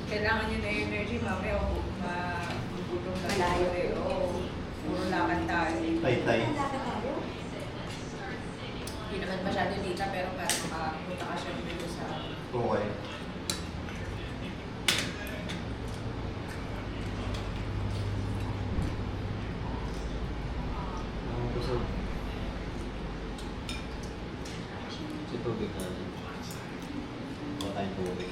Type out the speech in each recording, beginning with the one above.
Kailangan nyo na yung energy, mamaya mabulong na tayo eh. Puro lakad tayo. Tay-tay. Hindi naman masyado dita, pero parang makapunta ka siya dito sa... Okay. Si tubig na. Huwag tayong tubig.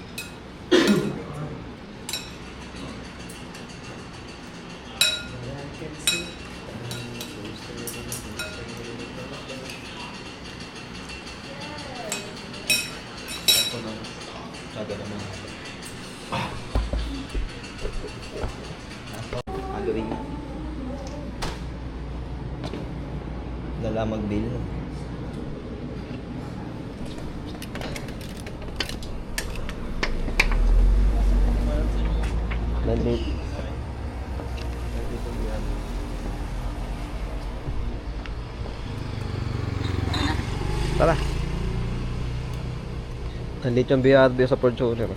Saga naman. Halloween. Dala mag-bill. Nandito. Tara. Nandito yung BRB sa Fortuner.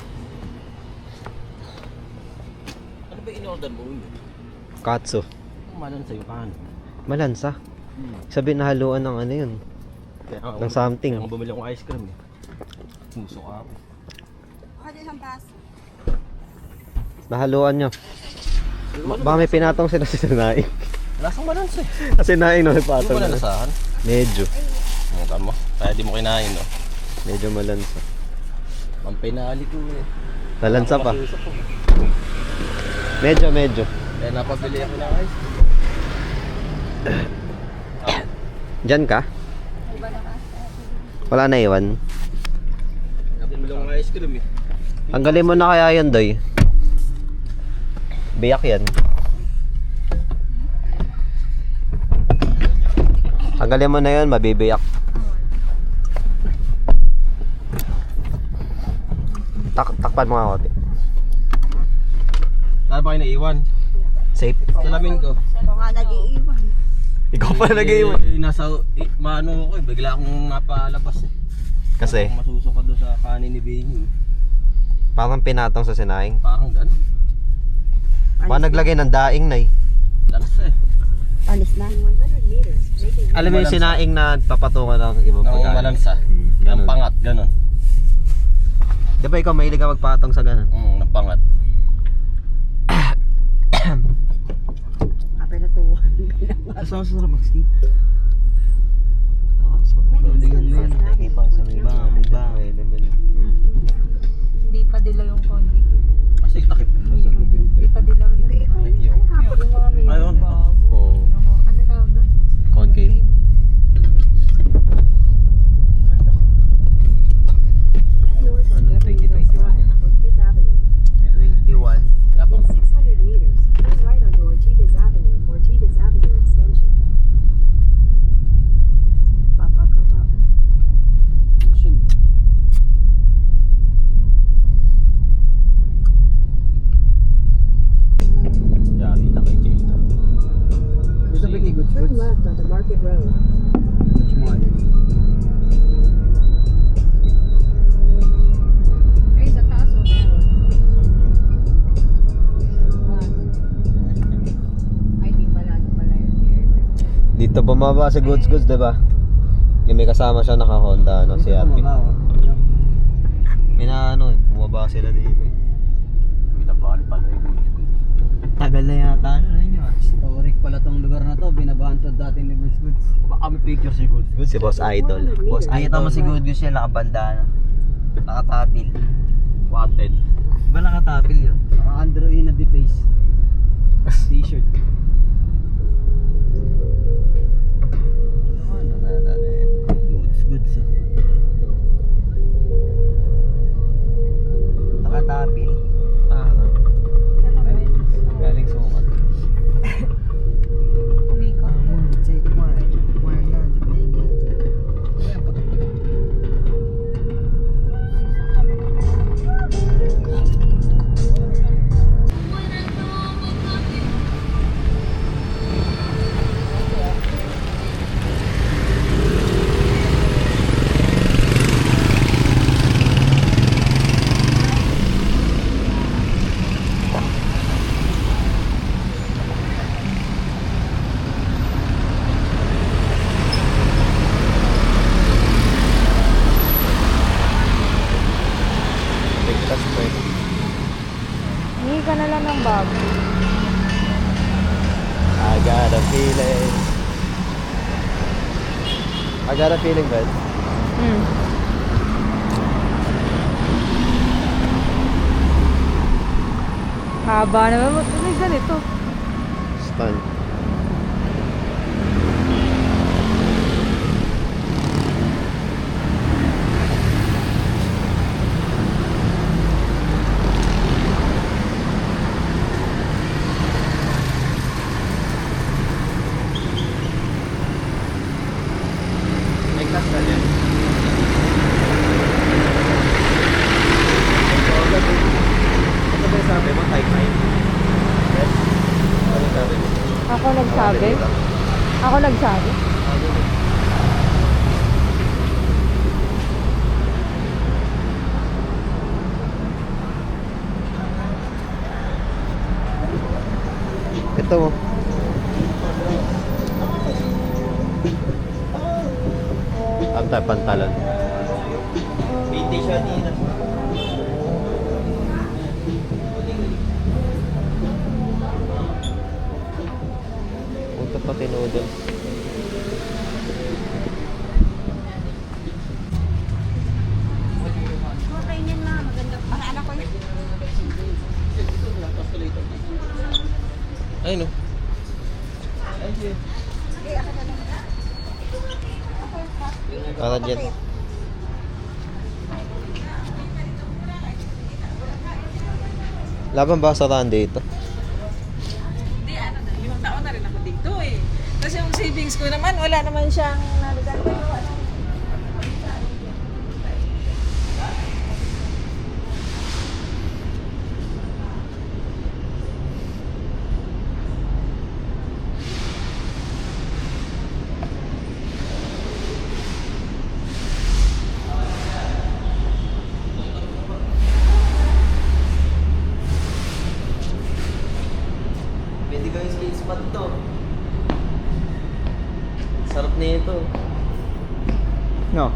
Ano ba in-order mo yun? Katsu. Malansa yung kahan. Malansa. Sabi na haluan ng ano yun. Ng something. Kaya bumili akong ice cream eh. Puso ka ako. Pwede isang baso. Nahaluan nyo. Baka may pinatong sila sa sinaing. Lasang malansa eh. Kasi naing no, may Hindi patong. mo nalasahan. Medyo. Ang tama. Kaya di mo kinain no. Medyo malansa. Ang pinali ko eh. Malansa pa. Masuso ko. Medyo. Kaya napabili ako ng ice cream. Diyan ka? Wala na iwan. Bumili akong ice cream eh. Tanggalin mo na kaya yun, Doy. Biyak yan. Tanggalin mo na yun, mabibiyak. Takpan mo nga konti. Saan ba kayo naiwan? Safe. Salamin ko. Ako nga nag-iiwan. Ikaw pa nag-iwan. Maano ko eh. Bigla akong napalabas eh. Kasi, Masuso ko doon sa kanin ni Benny. parang pinatong sa sinaing. Parang gano'n. Baka naglagay ng daing na eh. Lalas eh. Alis na. 100 meters. Alam mo yung sinaing na papatungan ng ibang Nang pagkain? malansa. Ganun. Ang pangat, gano'n. Di ba ikaw mahilig ka magpatong sa ganun? Ng pangat. Apay na tuwa. Saan sa Starbucks? Hindi pa dilaw yung konti. Kasi takip. Hindi pa dilaw yung yung mga may Ayun. Oo. ano tawag doon? Concave. Ito, bumaba si Goods Goods, diba? Yung may kasama siya naka-Honda, ano, si Happy. May na ano, bumaba sila dito. Binabahan pala yung Tagal na yata, ano yun ah. Historic pala tong lugar na to, binabahan to dati ni Goods Goods. Baka may picture si Goods Goods. Si Boss Idol. Boss Nakita mo si Good Goods yan, nakabandana. Nakatapil. Wanted. Ba nakatapil yun? Naka-Andrew in the face. T-shirt. Goods Goods. Nakatapil. Galing sukat. Umikot. Take one. One on the finger. Ligtas pa eh. Hingi ka na lang ng bago. I got a feeling. I got a feeling, bud. Haba naman. May ganito. Stun. Ligtas ka yan. Ano ba yung sabi mo? Type 9? Yes? Ano yung sabi mo? Ako nagsabi. Ako nagsabi. Ito mo. Ang tayo pantalon. Hindi siya nila. Punta pa tinudol. Okay niyan na, maganda. Para anak ko yun. Ay no. Para dyan. Laban ba sa dito? Hindi, 5 taon na rin ako dito eh. Kasi yung savings ko naman, wala naman siyang nalagay. Pwede ko yung skate spot to. Sarap nito. No.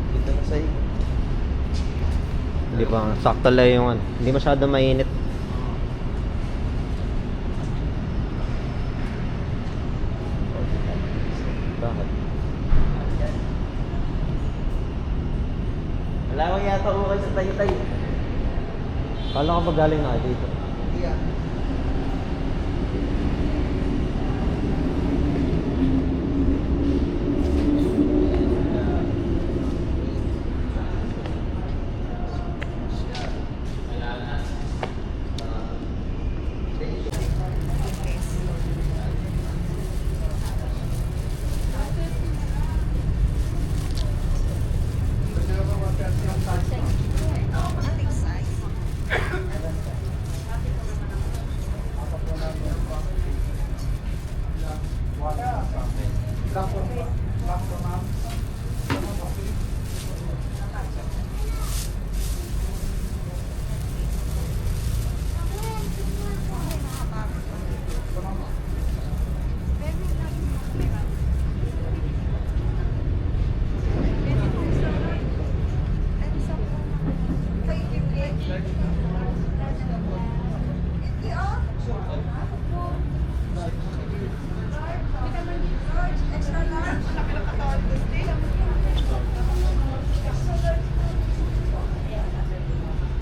Dito na sa'yo. Hindi pa, sakto lang yung ano. Hindi masyado mainit. Bakit? Wala ko yata ukay sa tayo-tayo. Kala ko ba galing na dito?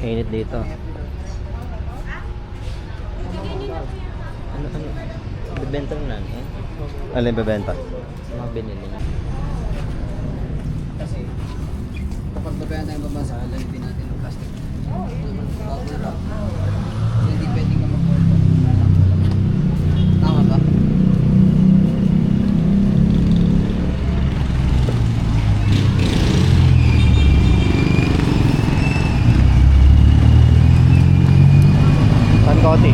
Init dito. Ano? Bibenta mo na eh? Ano yung bibenta? Mga binili niya. Kasi, kapag babayan tayo babasa, lalipin natin ng plastic. Bubble wrap. So, hindi pwedeng ka mag-order. Tama ba? Pankoti.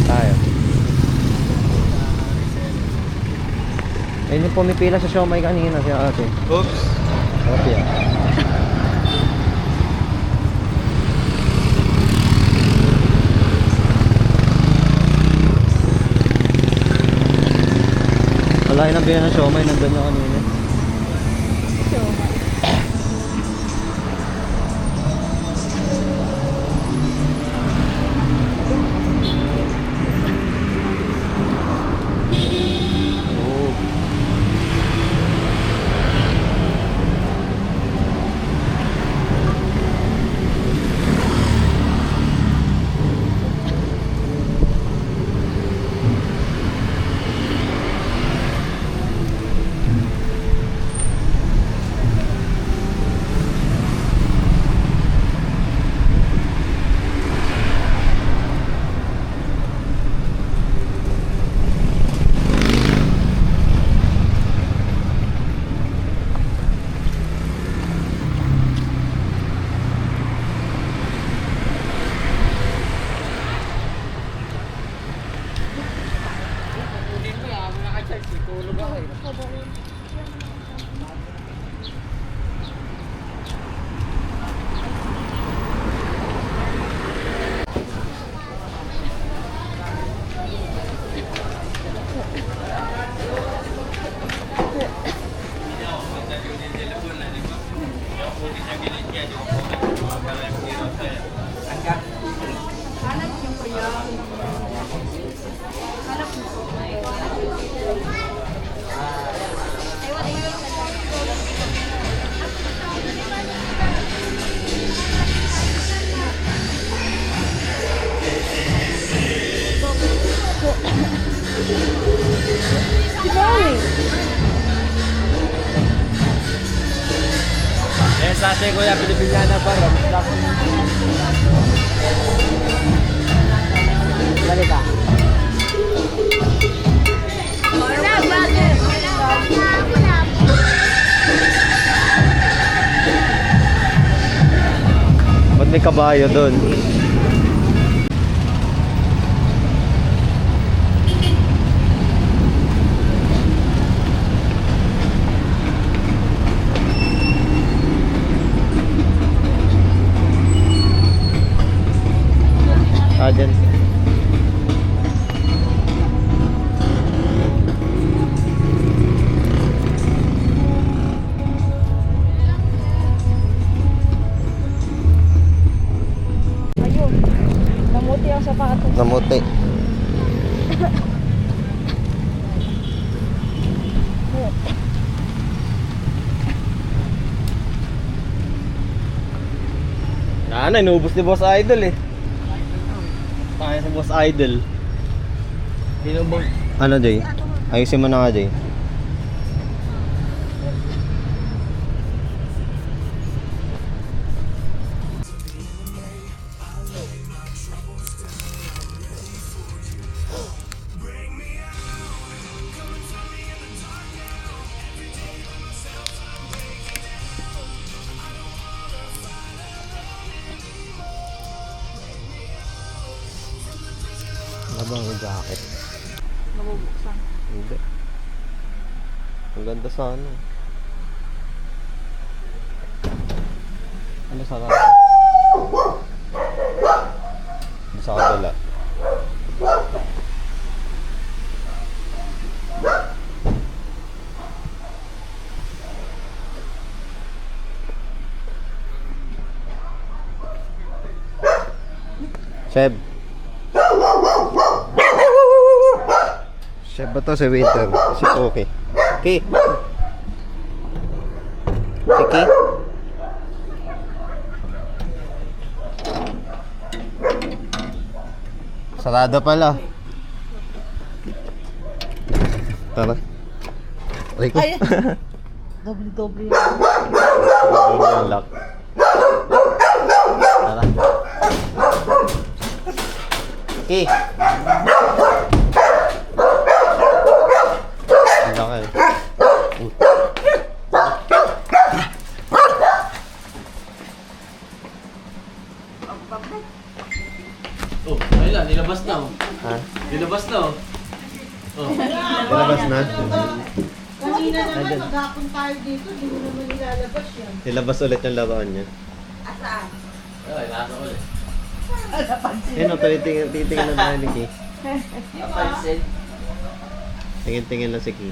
Tayo. Ayun yung pumipila sa siomay kanina si ate. Oops. Okay. Wala yun ang bilang ng siomay, nandun na kanina. Sa atin kuya, Pilipinyana pa rin. Dali ka. Ba't may kabayo doon? Dyan. Ayun. Namuti ang sapatos. Namuti. Ano, inubos ni Boss Idol eh. Tayo sa Boss Idol. Tinubos. Ano, Jay? Ayusin mo na nga, Jay. Ano bang yung jacket? Nabubuksan. Hindi. Ang ganda sa ano. Ano sa kasa? Ano sa kabila? Sheb. Sheb ba to si Winter? Si Koki. Ki. Si Ki. Sarado pala. Tara. Aray ko. Doble-doble. Doble yung lock. Tara. Ki. Ang laki. Oh, ayun na, nilabas na oh. Ha? Nilabas na oh. Oh. Nilabas na? Kanina naman, maghapon tayo dito, hindi mo naman nilalabas yan. Nilabas ulit yung laruan niya. Ay, nasa ulit. Ayun o, titingin na tayo ni Ki. Napansin. Tingin-tingin lang si Ki.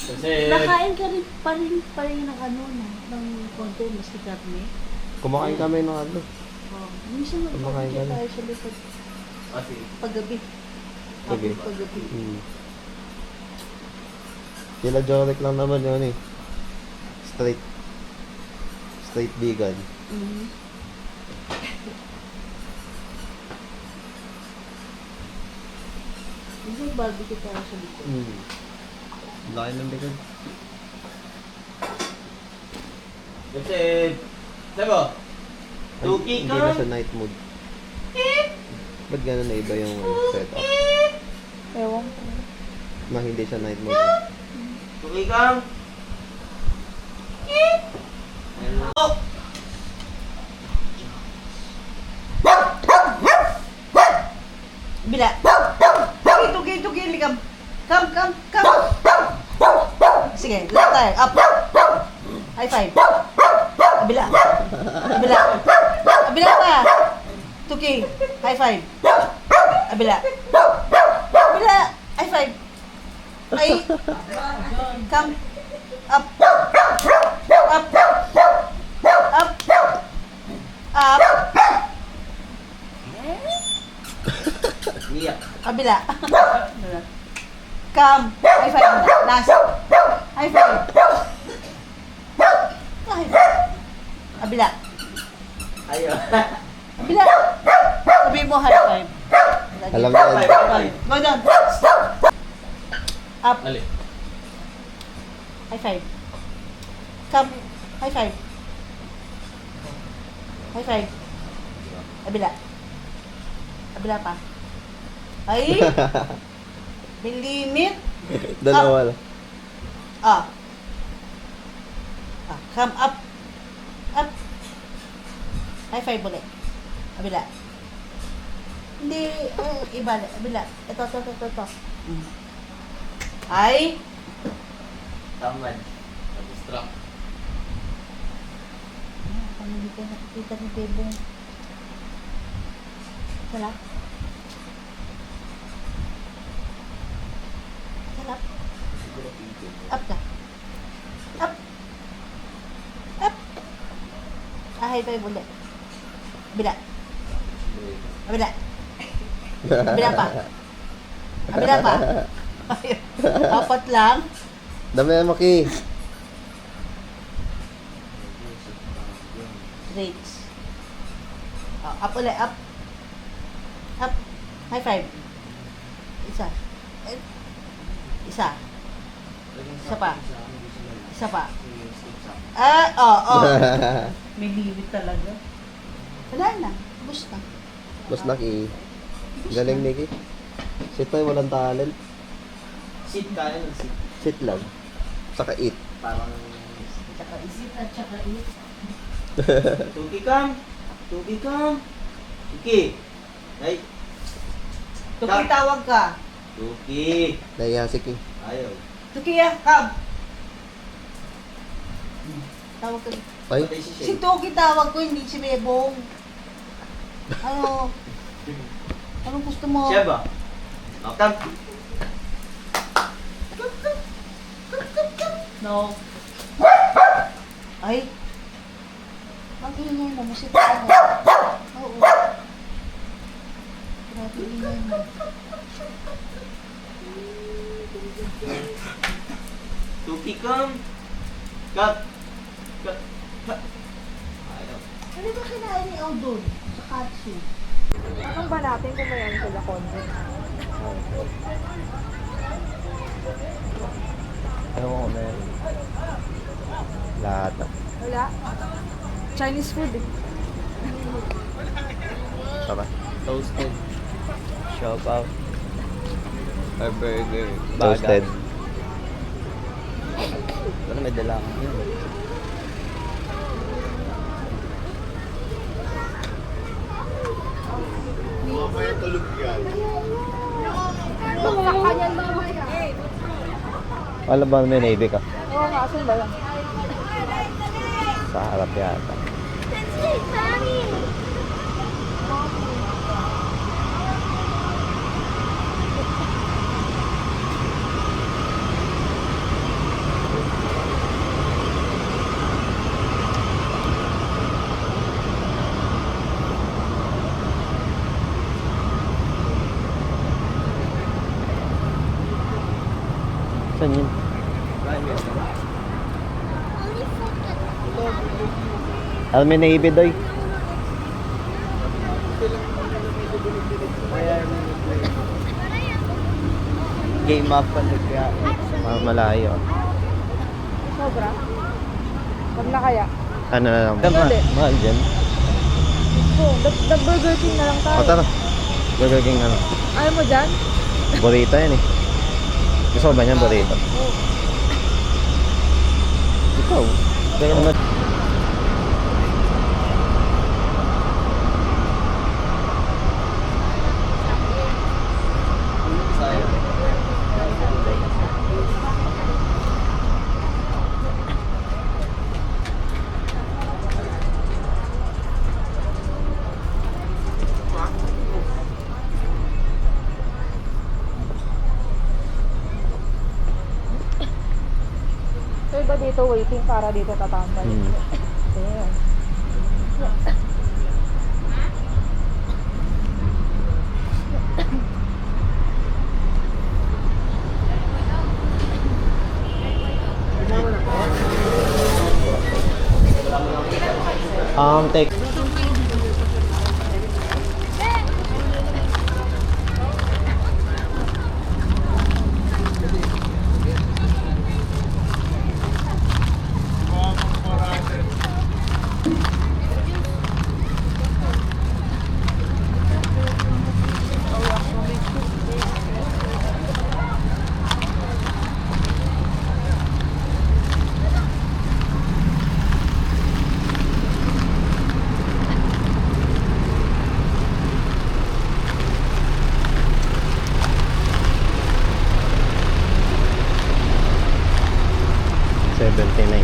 Kasi... Nakain ka rin pa rin ng ano na, ng konti, maski karne. Kumakain kami ng ano. Oh, minsan Kumakain ka magpapakita na. tayo sa likod. Ah, sige. Paggabi. Sige. Paggabi. Sila Jorek lang naman yun eh. Straight. Straight vegan. Mhm. Minsan barbecue tayo sa likod. Laki ng likod. Kasi... Diba? Tuki Hindi ka? na sa night mood. Ba't gano'n na iba yung setup? Ewan ko. Na hindi siya night mood. Tuki ka? Bila. Tugi, ligam. Come. Sige, lahat tayo. Up. High five. Bila. Bila pa. Tugi. High five. Bila. High five. Ay. Come. Up. Iyak. Kabila. Come. High five muna. Last. High five. High five. Kabila. Ayaw. Kabila. Sabihin mo high five. Alam mo yan. Go down. Up. Ali. High five. Come. High five. High five. Kabila. Kabila pa. Ay! May limit. Dalawa lang. Come up. Up. High five ulit. Kabila. Hindi. Iba. Kabila. Ito. Ay! Tamad. Nag-distract. Ano hindi ko nakikita ni Bebong? Salap. Up ka. Up. High five ulit. Kabila. Kabila pa. Ayun. Apat lang. Dami yan, Maki. Straight. Up ulit. Up. High five. Isa. pa. May limit talaga. Wala na. Bus na. Mas Naki. Galing, Nikki. Sit tayo, walang talent. Sit kaya ng sit. Sit lang. Saka eat. Parang... Tsaka isip at tsaka eat. Tuki kam! Tuki kam! Tuki! Ay! Tuki, tawag ka. Tuki! Naiya si King. Ayaw. Tuki, come. Tawag ka. Ay, Patay si Si Shay. Tuki tawag ko, hindi si Bebong. Ano? Anong gusto mo? Siya ba? Oh, kam! No. Ay. Ang ingay mo, musita ka mo. Oo. Grabe ingay mo. Tuki, come! Cut! Cut! Cut! Ayaw. Ano ba kinain ni Aldon sa katsu? Anong ba natin kung may ano sila konti? Ano ko meron? Lahat na. Wala. Chinese food eh. Saka? Toasted. Shop out. Or burger. Toasted. Ano may dala ka? Alam ba may navy ka? Oo nga, asan ba yan? Sa harap yata. Saan yun? Alam mo na ibidoy? Game up pa kaya malayo. Sobra. Wag na kaya. Ano na lang? Hindi. Mahal dyan. Oo, Burger King na lang tayo. O tara. Burger King ano. Ayaw mo dyan? Burrito yan eh. Gusto mo ba niyan burrito? Oo. Ikaw. Pero ano? So iba dito waiting para dito tatambay. Ayan. Take. $17.99.